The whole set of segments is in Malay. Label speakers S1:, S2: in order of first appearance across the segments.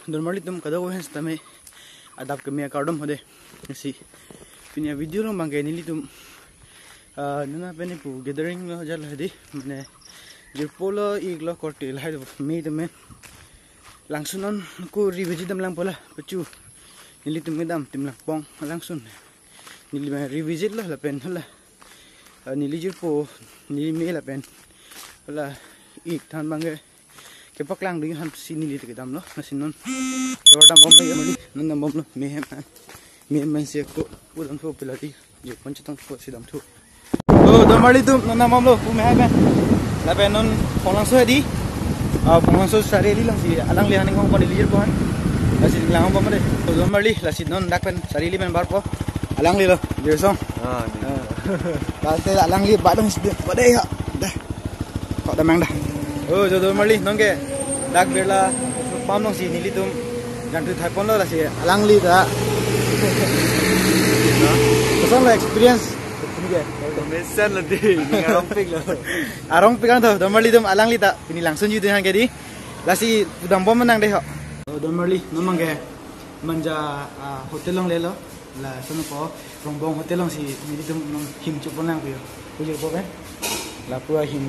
S1: normally tum kada ko hens tame adap kami akardom hode si pinya video lo mangke nili tum nana pene pu gathering lo jal hadi mane jirpolo iglo kortil hai me tame langsunon ku revisit dam lang pola pecu nili tum ngedam tim lang pong langsun nili ma revisit lo la pen hala nili jirpo nili me la pen hala ik than bangge kepak lang dengan han sini lihat ke dalam lo nasin non kalau dalam bom ya mali non dalam bom lo mehem siap ko udah tuh pelati ya pancetang tuh si dalam tuh dalam mali tuh non dalam bom lo mehem lapen non ponglang so di ponglang so sari li lang si alang lihat nengong pada lihat pohon nasin lang bom deh dalam mali nasin non dak pen sari li pen bar po alang li lo jesong pasti alang li badang sedih pada ya dah kok damang dah jodoh mali nongke dak bela pam nong si nili tum jantu thai pon lo la si alang li da kosong lo experience ini ke mesan lo di arong pik kan tho mali tum alang li ta ini langsung ju dengan kedi la si udang bom menang deh do mali nomang ke manja hotel long le lo la sono ko rongbong hotel long si nili tum nong him chu pon lang pyo puje po kan la pura him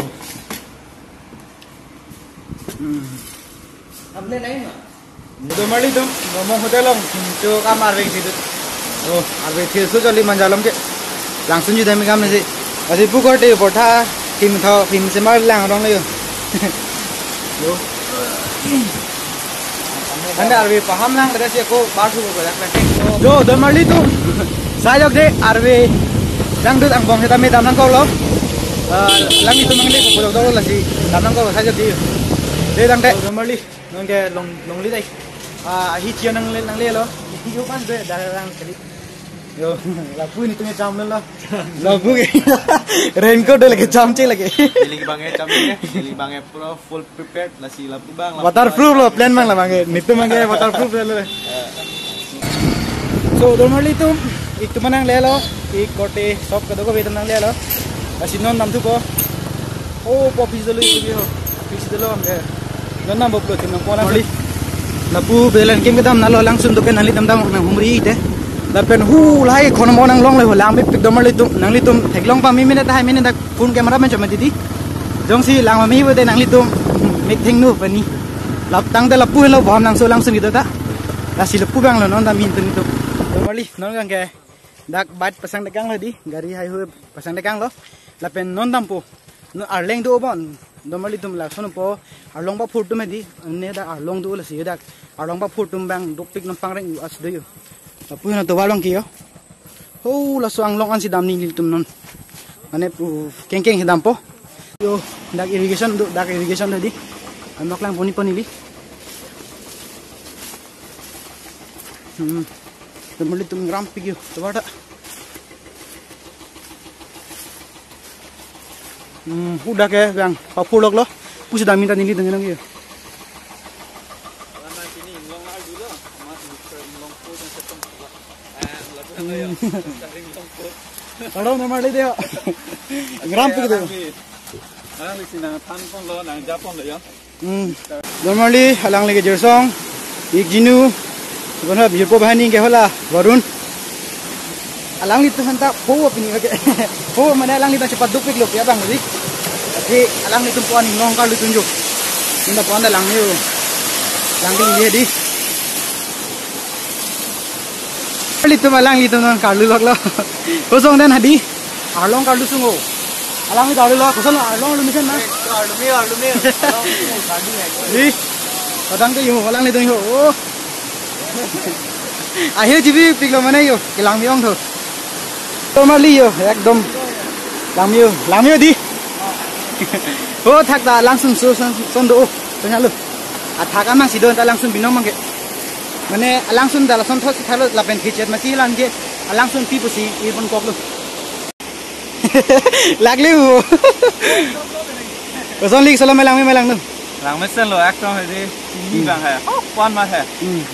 S2: हमने नहीं ना
S1: दो मर्ली तुम मोमो होटल लोग जो काम आर्वे की थी तो आर्वे थी सो चली मंजालम के लांगसुन जी धमी काम नहीं अभी पुकोटे पोठा फिल्म था फिल्म से मार लांग रंग ले यो अंदर आर्वे पहाम लांग करे से को बात हो गया जो दो मर्ली तुम साजक दे आर्वे लांग दो अंगों से तमे दामन को लो लांग itu mengelik ko do do lagi damang ko saja di đây đang đây normally nong ke long li đây hi chiu nang le lo hi jo pan de darang kali yo la pu ni tumhe cham lo la pu ke raincoat lagi cham che lagi
S2: feeling bange cham ke feeling bange pura full prepared la si la pu bang la
S1: waterproof lo plan bang la bange nitu bange waterproof le so normally tum ik tu manang le lo ik kote shop ka do ko vetam nang le lo asinon nam tu ko po office lo itu yo office lo am nona boplo tim nang pola mali lapu belan kim kedam nalo langsung to ken nali tam dam nang humri ite la pen hu lai khon mo nang long le holang be pik domali tum nang li tum theklong pa mi minute hai minute phone camera men chama didi jong si lang ma mi we de nang li tum mik thing nu pani lap tang de lapu lo bom nang so langsung ida ta la si lapu bang lo non da min tin tu domali non gang ke dak bat pasang de gang di gari hai hu pasang de gang lo la pen non dam po no arleng do bon normally tum la sono po arlong ba phur tum di ne da arlong du la si da arlong ba phur tum bang dok pik nam pang reng as de yo pu na to walong ki yo ho la so ang long an si dam ni tum non ane pu keng keng hidam po yo dak irrigation di anok lang poni poni li normally tum gram pik yo to bada udah ke bang papulok lo pusi dami tadi ini dengan lagi kalau nomor itu ya ngerampi gitu normally halang lagi jersong ikjinu sebenarnya biar po bahani ke hola warun alang itu hantar po apa ni kakek po mana alang itu cepat duplik lo ya bang jadi tapi alang itu puan nong kalau ditunjuk minta puan dah lang dia di itu alang itu non kalau lo kosong dan hadi along kalau sungo alang itu kalau kosong along lu misalnya alumi di kadang tu yo alang itu yo oh akhir jibi piklo mana yo kilang biong tu normally yo ekdom lamio di oh thak da langsung son do tanya lu athak amang sidon ta langsung binong mangke mane langsung da son thos thalo lapen khichet masi lan ke langsung pi pusi ibon kok lu lagli wo koson lik salam melang nu
S2: lang mesen lo ekdom he di ni bang he pon ma he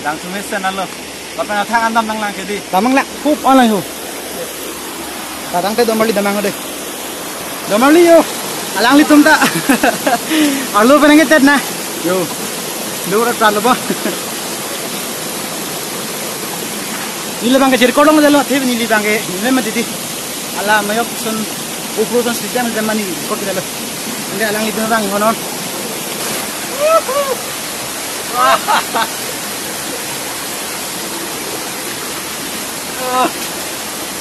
S2: langsung mesen lo kapang athak andam nang lang ke di
S1: tamang la khup online ho kadang teh domali damang ode domali yo alang li tumta alu pengen tet na yo lu rat lo ba nili bangke jadi kolong aja lo, tapi nili bangke nili mati di, ala mayok sun uprosan sistem zaman ini kok kita lo, anda alang itu orang konon.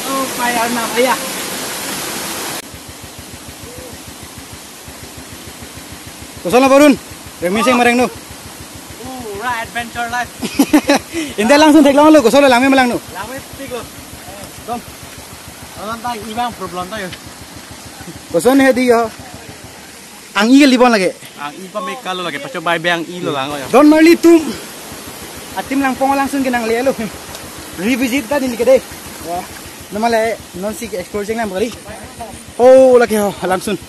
S1: Oh, payah na payah. Kusala Barun, remising mareng no.
S2: Adventure life.
S1: Hindi langsung take lang lo, kusala lang malang no.
S2: Lami tigo. Dom. Alam tayo ibang problem tayo.
S1: Kusala ni hedi yo. Ang igal libon lagi.
S2: Ang ipa may kalo lagi, pacho bay ang ilo lang ko.
S1: Don Marley tum. Atim lang pong langsung kinang lielo. Revisit ka din kede. Wah, namale non si exploring lang bali. Oh, lagi ho langsung.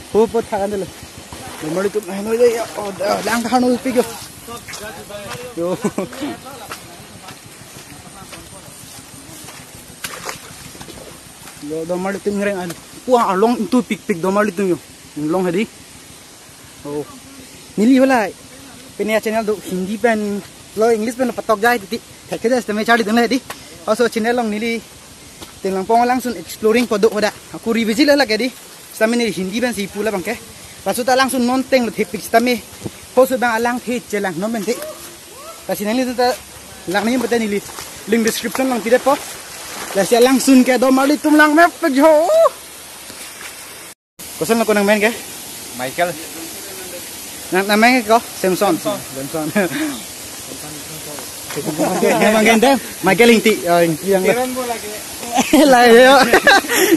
S1: Pupot hakan dulu. Don Marley tum ay no ide. Oh, lang ka hanu pigyo. Yo. Yo Don Marley tum ngreng an. Puang along itu pik Don Marley tum yo. Long hadi. Oh. Nili wala. Penia channel do Hindi pen lo English pen patok jai titi. Kaya sa may chali dun hadi. Also channel long nili tinglang pong langsung exploring podok hoda. Aku revisit lah kadi. Sa may Hindi pen si pula bangke. Pasuta langsung non teng lo tipik sa may. Hoso bang alang thi chelang no mente. Kasi nili ta lang niyo pata nili. Link description lang tidak po. Kasi langsung kaya Don Marley tum lang map jo. Kusan ko nang main ke?
S2: Michael.
S1: Namanya ko Samson. Memang ganda. Michael inti yang
S2: Tiran mo lagi.
S1: lah yo.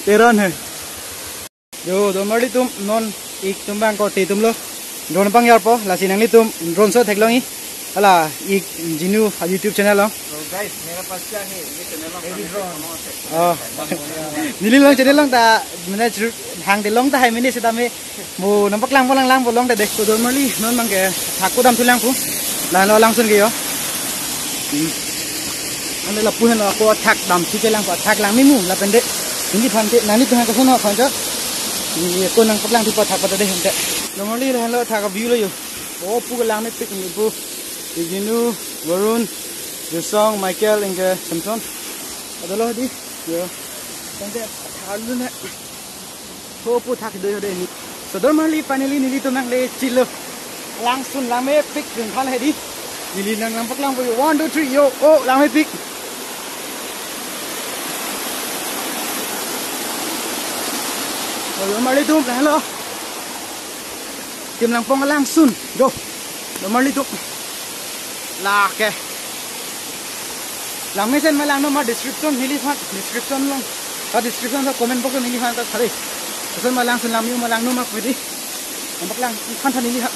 S1: Tiran. Yo Don Marley tum non ik tumbang ko ti tum lo. Drone pang yar po la sinang ni tum drone so theklongi. Ala ik jinu YouTube channel lo.
S2: So guys, मेरा पास क्या है? ये channel heavy drone.
S1: Oh. Nili long channel long ta mana hang de long ta hai mini sedame mo nampak lang bolong ta dek Don Marley non mangke thaku dam thulang ku. La lo langsung ge yo. Ane la puhen la ko thak dam thi chelang ko thak lang mimu la pende. Ini phante nani tu ko sono khanja. Ni ko nang kaplang thi pa thak pa de hente. Don Marley la lo thak view lo yo. Oh pu lang me pick ni pu. Iginu Varun Jusong Michael inge Samson. Adalo di yo. Tante halu na. Ko pu thak de ni. So Don Marley finally nili to nang le chilo. Langsung lame pick dun khal hedi. Nili nang nampak lang po yo. 1 2 3 yo. Oh lame pick. Oh Don Marley tum halo. Tim lang pong langsung. Go. Don Marley tum. Lah ke. Lang mesen malang no ma description nili phat description long. Ta description sa comment box nili phat ta thare. Kesan malang sun lamiu malang no ma pwede. Nampak lang kan than nili ha.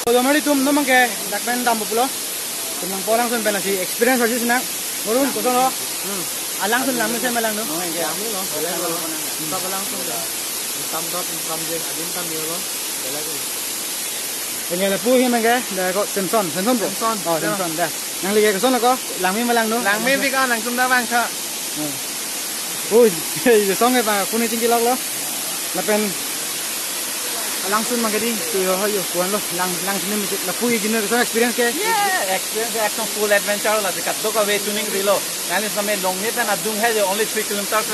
S1: Don Marley tum no mangke dakben dam pulo. Tum lang po lang sun ben si experience aja sinang. Barun ko no. Alang sun lang mesen malang no.
S2: Oh, iya, amu lo. Kita langsung dah. Tam je adin tam yo lo.
S1: Ini là pui mà cái, đây có Samson bro. Samson đây. Nang lihat ke sana ko, lang mi malang no.
S2: Lang me vi ka nang sum da bang kha.
S1: Ui, cái song cái bà kuni chính log lo. Là pen langsung mang cái đi, tu yo yo kuan lo, lang sini mi la pui gini ke sana experience ke.
S2: Yeah, experience action full adventure la dekat do ka way tuning rilo. Nali same long ni pen adung hai only 3 kilometers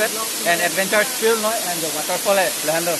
S2: and adventure feel no and the waterfall hai lahando.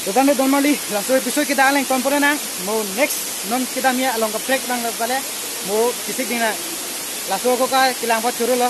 S1: Datang ke Don Mali, langsung episode kita aleng komponen nang, mau next non kita mia along ke break nang le pale, mau kisik dina, langsung aku ka kilang pot curu lo.